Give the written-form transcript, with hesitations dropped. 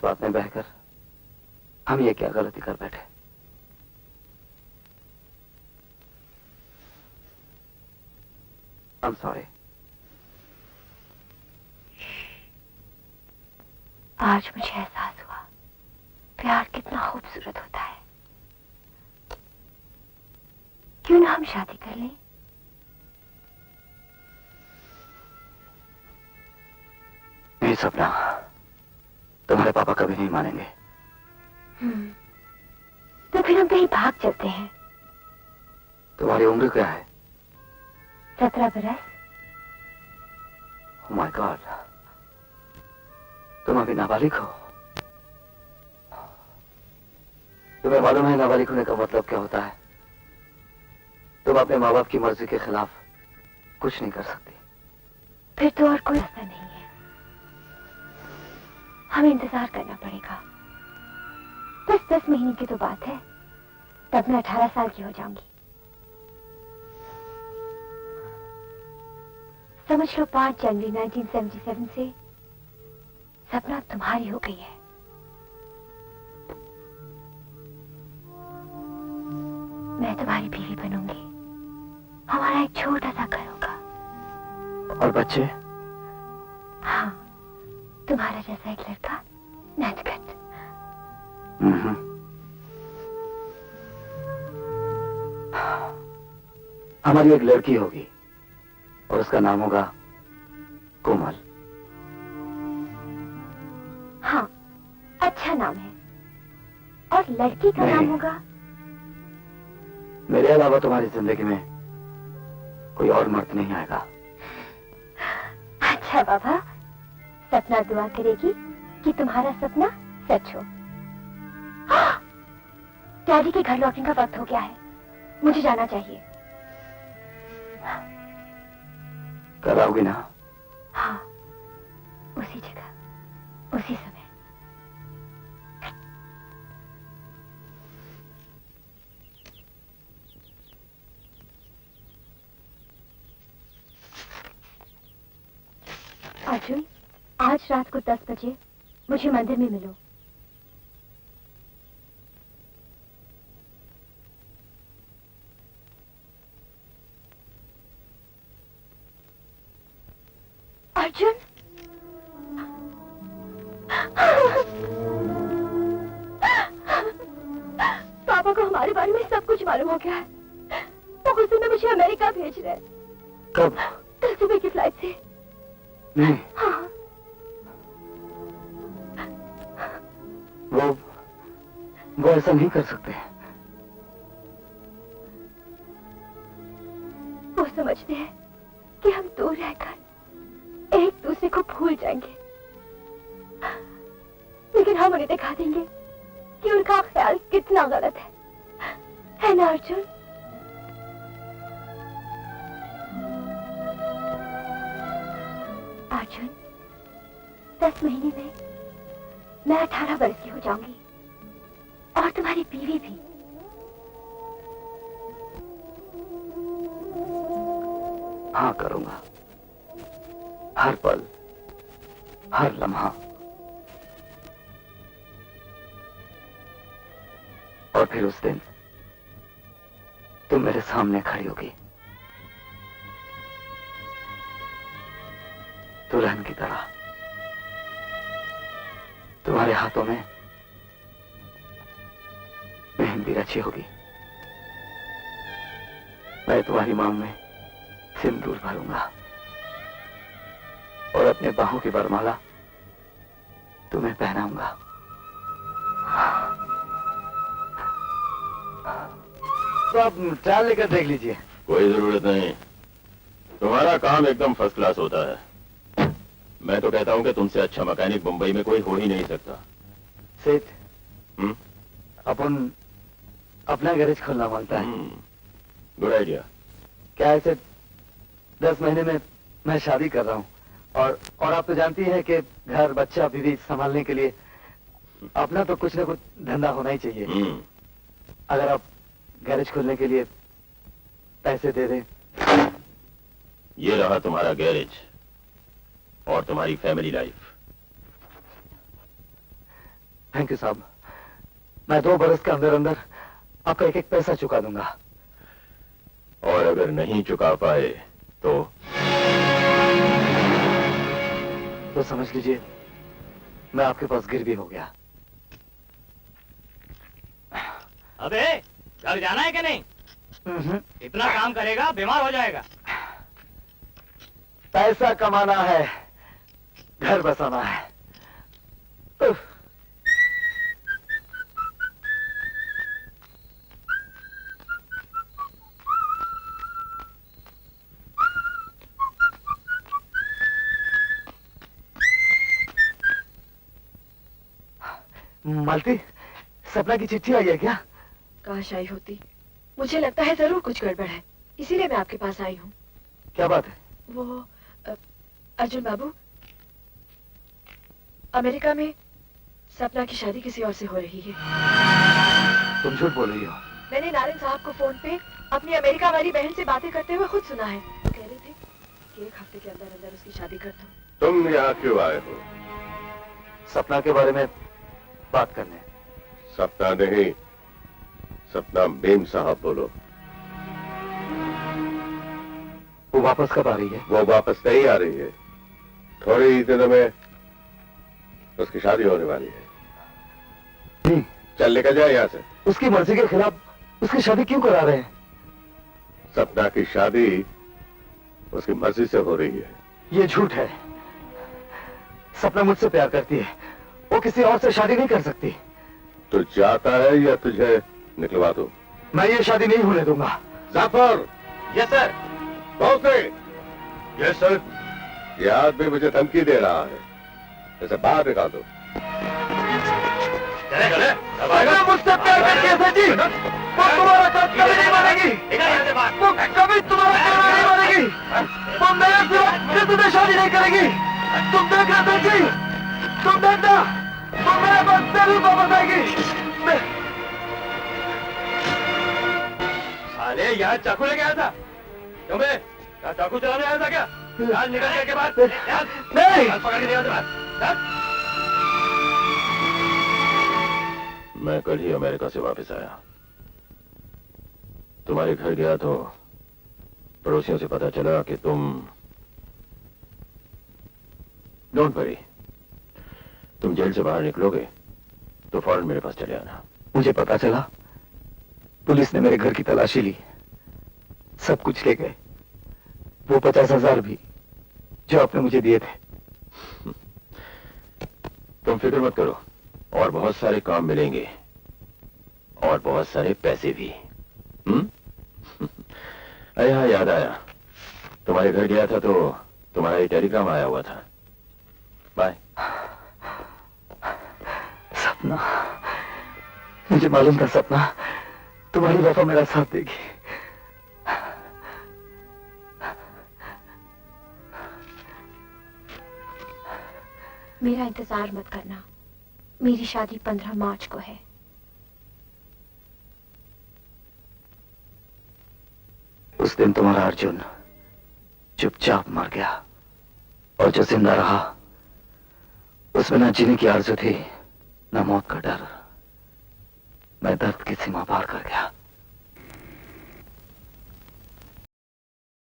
जज्बात में बहकर हम ये क्या गलती कर बैठे। I'm sorry. आज मुझे एहसास हुआ प्यार कितना खूबसूरत होता है। क्यों ना हम शादी कर लें? नहीं सपना, तुम्हारे पापा कभी नहीं मानेंगे। तो फिर हम कहीं भाग चलते हैं। तुम्हारी उम्र क्या है? 17 बरस। Oh my God, तुम अभी नाबालिग हो। तुम्हें मालूम है नाबालिग होने का मतलब क्या होता है? तुम अपने माँ बाप की मर्जी के खिलाफ कुछ नहीं कर सकती। फिर तो और कोई रास्ता नहीं है, हमें इंतजार करना पड़ेगा। बस 10 महीने की तो बात है, तब मैं 18 साल की हो जाऊंगी। समझ लो 5 जनवरी 1977 से सपना तुम्हारी हो गई है। मैं तुम्हारी बीवी बनूंगी, हमारा एक छोटा सा घर होगा। और बच्चे? हाँ, तुम्हारा जैसा एक लड़का, नटखट। हमारी एक लड़की होगी और उसका नाम होगा कोमल। हाँ, अच्छा नाम है। और लड़की का नाम होगा? मेरे अलावा तुम्हारी जिंदगी में कोई और मर्द नहीं आएगा। अच्छा बाबा, सपना दुआ करेगी कि तुम्हारा सपना सच हो। डैडी के घर लौटने का वक्त हो गया है, मुझे जाना चाहिए। कल आओगी ना? हाँ, उसी जगह, उसी समय। अर्जुन, आज रात को 10 बजे मुझे मंदिर में मिलो। अर्जुन, पापा को हमारे बारे में सब कुछ मालूम हो गया है। वो गुस्से में मुझे अमेरिका भेज रहे हैं। कब? कल सुबह की फ्लाइट से। नहीं। हाँ। वो ऐसा नहीं कर सकते। वो समझते हैं कि हम दूर रहकर एक दूसरे को भूल जाएंगे, लेकिन हम उन्हें दिखा देंगे कि उनका ख्याल कितना गलत है ना अर्जुन? अर्जुन, 10 महीने में मैं 18 वर्ष की हो जाऊंगी और तुम्हारी बीवी भी। हाँ करूंगा, हर पल, हर लम्हा। और फिर उस दिन तुम मेरे सामने खड़ी होगी, दुल्हन की तरह। तुम्हारे हाथों में मेहंदी रची होगी, मैं तुम्हारी मांग में सिंदूर भरूंगा और अपने बाहों की वरमाला तुम्हें पहनाऊंगा। तो आप ट्रायल लेकर देख लीजिए। कोई जरूरत नहीं, तुम्हारा काम एकदम फर्स्ट क्लास होता है। मैं तो कहता हूं कि तुमसे अच्छा मैकेनिक मुंबई में कोई हो ही नहीं सकता। सेठ, अपन अपना गैरेज खोलना मांगता है। Good idea. क्या है सेठ, 10 महीने में मैं शादी कर रहा हूँ और आप तो जानती हैं कि घर बच्चा बीवी संभालने के लिए अपना तो कुछ ना कुछ धंधा होना ही चाहिए। अगर आप गैरेज खोलने के लिए पैसे दे दें। ये रहा तुम्हारा गैरेज और तुम्हारी फैमिली लाइफ। थैंक यू साहब। मैं 2 बरस के अंदर अंदर आपका एक एक पैसा चुका दूंगा। और अगर नहीं चुका पाए तो समझ लीजिए मैं आपके पास गिरवी हो गया। अबे घर जाना है कि नहीं? इतना काम करेगा बीमार हो जाएगा। पैसा कमाना है, घर बसाना है। उफ। मालती, सपना की चिट्ठी आई है क्या? काश आई होती। मुझे लगता है जरूर कुछ गड़बड़ है, इसीलिए मैं आपके पास आई हूँ। क्या बात है? वो अर्जुन बाबू, अमेरिका में सपना की शादी किसी और से हो रही है। तुम झूठ बोल रही हो। मैंने नारायण साहब को फोन पे अपनी अमेरिका वाली बहन से बातें करते हुए खुद सुना है। वो कह रहे थे कि 1 हफ्ते के अंदर अंदर उसकी शादी कर दो। तुम यहाँ क्यों आए हो? सपना के बारे में बात करने। सपना नहीं, सपना मेम साहब बोलो। वो वापस कब आ रही है? वो वापस नहीं आ रही है, थोड़े ही दिनों में उसकी शादी होने वाली है। नहीं, चल निकल जाए यहाँ से। उसकी मर्जी के खिलाफ उसकी शादी क्यों करा रहे हैं? सपना की शादी उसकी मर्जी से हो रही है। ये झूठ है। सपना मुझसे प्यार करती है, वो किसी और से शादी नहीं कर सकती। तू चाहता है या तुझे निकलवा दूं? मैं ये शादी नहीं होने दूंगा। जाफर! Yes sir. बहुत सही। Yes sir. ये आदमी मुझे धमकी दे रहा है, इसे बाहर निकाल दो। चले चले। अगर मुझसे प्यार करती है सर जी, वो तुम्हारा काम कभी नहीं मानेगी। वो कभी तुम्हारा कहना नहीं मानेगी। वो मेरे सिवा किसी से शादी नहीं करेगी। तुम देख रहे सर जी, तुम देखना, वो मेरे पास जरूर वापस आएगी। साले यहाँ चाकू लेके आया था? क्यों बे? क्या चाकू चलाने आया था क्या? आज निकलने के बाद नहीं। पकड़ के दिया तुम्हें। मैं कल ही अमेरिका से वापस आया। तुम्हारे घर गया तो पड़ोसियों से पता चला कि तुम डोंट वरी, तुम जेल से बाहर निकलोगे तो फौरन मेरे पास चले आना। मुझे पता चला, पुलिस ने मेरे घर की तलाशी ली, सब कुछ ले गए, वो 50,000 भी जो आपने मुझे दिए थे। तुम फिक्र मत करो, और बहुत सारे काम मिलेंगे और बहुत सारे पैसे भी। अरे हाँ, याद आया, तुम्हारे घर गया था तो तुम्हारा ये टेलीग्राम आया हुआ था। बाय। सपना, मुझे मालूम था सपना तुम्हारी वफा मेरा साथ देगी। मेरा इंतजार मत करना, मेरी शादी 15 मार्च को है। उस दिन तुम्हारा अर्जुन चुपचाप मर गया, और जो जिंदा रहा उसमें न जीने की आरज़ू थी, न मौत का डर। मैं दर्द की सीमा पार कर गया।